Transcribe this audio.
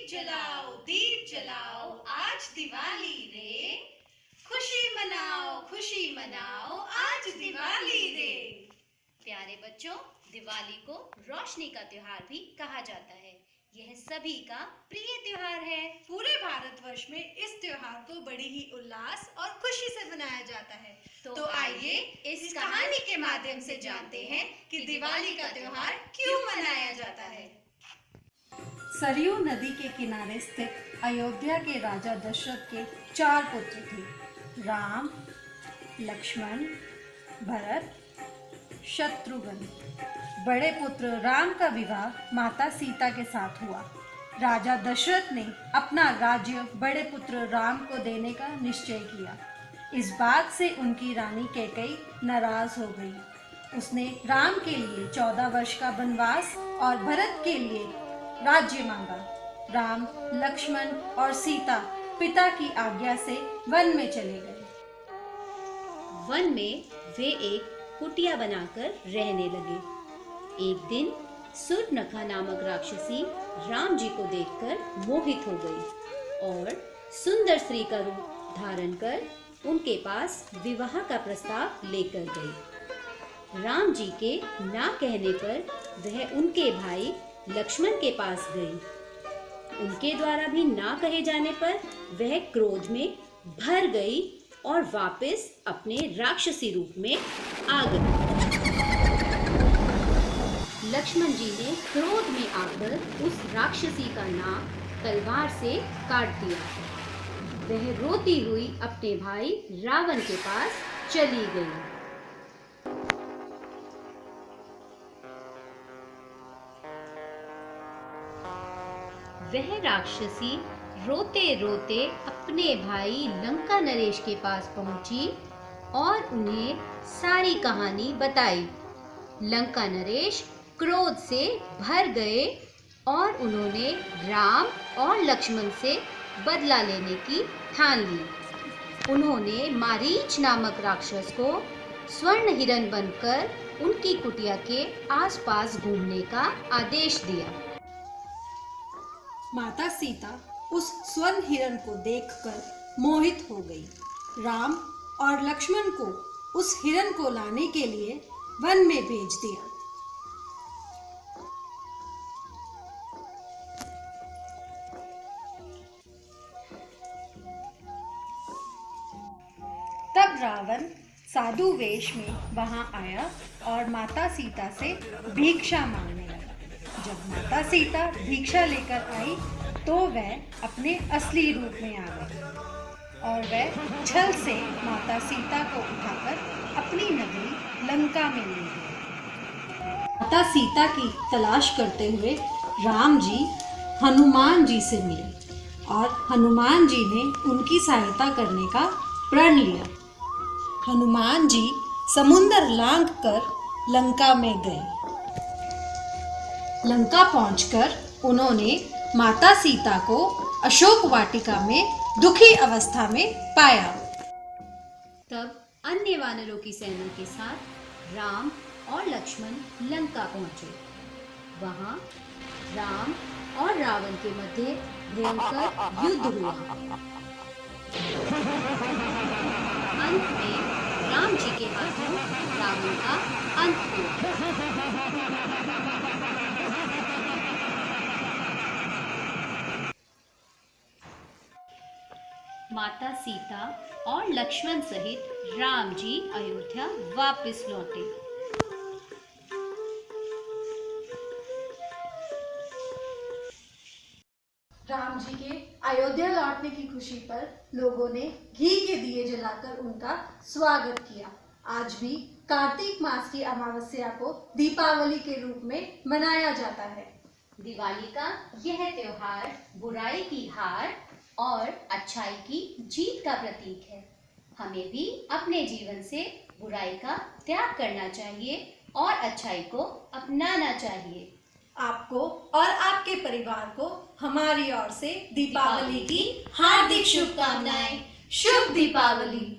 दीप जलाओ, आज दिवाली रे। खुशी मनाओ, आज दिवाली रे। प्यारे बच्चों, दिवाली को रोशनी का त्योहार भी कहा जाता है। यह सभी का प्रिय त्योहार है। पूरे भारतवर्ष में इस त्योहार को बड़ी ही उल्लास और खुशी से मनाया जाता है। तो आइए इस कहानी के माध्यम से जानते हैं कि दिवाली का त्योहार क्यों मनाया जाता है। सरयू नदी के किनारे स्थित अयोध्या के राजा दशरथ के 4 पुत्र थे, राम, लक्ष्मण, भरत, शत्रुघ्न। बड़े पुत्र राम का विवाह माता सीता के साथ हुआ। राजा दशरथ ने अपना राज्य बड़े पुत्र राम को देने का निश्चय किया। इस बात से उनकी रानी कैकेयी नाराज हो गई। उसने राम के लिए 14 वर्ष का वनवास और भरत के लिए राज्य मांगा। राम, लक्ष्मण और सीता पिता की आज्ञा से वन में चले गए। वन में वे एक कुटिया बनाकर रहने लगे। एक दिन सूर्पनखा नामक राक्षसी राम जी को देखकर मोहित हो गई और सुंदर स्त्री का रूप धारण कर उनके पास विवाह का प्रस्ताव लेकर गई। राम जी के ना कहने पर वह उनके भाई लक्ष्मण के पास गई। उनके द्वारा भी ना कहे जाने पर वह क्रोध में भर गई और वापस अपने राक्षसी रूप में आ गई। लक्ष्मण जी ने क्रोध में आकर उस राक्षसी का नाक तलवार से काट दिया। वह रोती हुई अपने भाई रावण के पास चली गई। वह राक्षसी रोते रोते अपने भाई लंका नरेश के पास पहुंची और उन्हें सारी कहानी बताई। लंका नरेश क्रोध से भर गए और उन्होंने राम और लक्ष्मण से बदला लेने की ठान ली। उन्होंने मारीच नामक राक्षस को स्वर्ण हिरण बनकर उनकी कुटिया के आसपास घूमने का आदेश दिया। माता सीता उस स्वर्ण हिरण को देखकर मोहित हो गई। राम और लक्ष्मण को उस हिरण को लाने के लिए वन में भेज दिया। तब रावण साधु वेश में वहां आया और माता सीता से भिक्षा मांगने लगा। जब माता सीता भिक्षा लेकर आई तो वह अपने असली रूप में आ गई और वह छल से माता सीता को उठाकर अपनी नगरी लंका में ले गई। माता सीता की तलाश करते हुए राम जी हनुमान जी से मिले और हनुमान जी ने उनकी सहायता करने का प्रण लिया। हनुमान जी समुंदर लांघकर लंका में गए। लंका पहुंचकर उन्होंने माता सीता को अशोक वाटिका में दुखी अवस्था में पाया। तब अन्य वानरों की सेना के साथ राम और लक्ष्मण लंका पहुंचे। वहां राम और रावण के मध्य भयंकर युद्ध हुआ। अंत में राम जी के हाथों रावण का अंत हुआ। माता सीता और लक्ष्मण सहित राम जी अयोध्या वापस लौटे। राम जी के अयोध्या लौटने की खुशी पर लोगों ने घी के दिए जलाकर उनका स्वागत किया। आज भी कार्तिक मास की अमावस्या को दीपावली के रूप में मनाया जाता है। दिवाली का यह त्योहार बुराई की हार और अच्छाई की जीत का प्रतीक है। हमें भी अपने जीवन से बुराई का त्याग करना चाहिए और अच्छाई को अपनाना चाहिए। आपको और आपके परिवार को हमारी ओर से दीपावली की हार्दिक शुभकामनाएं। शुभ दीपावली।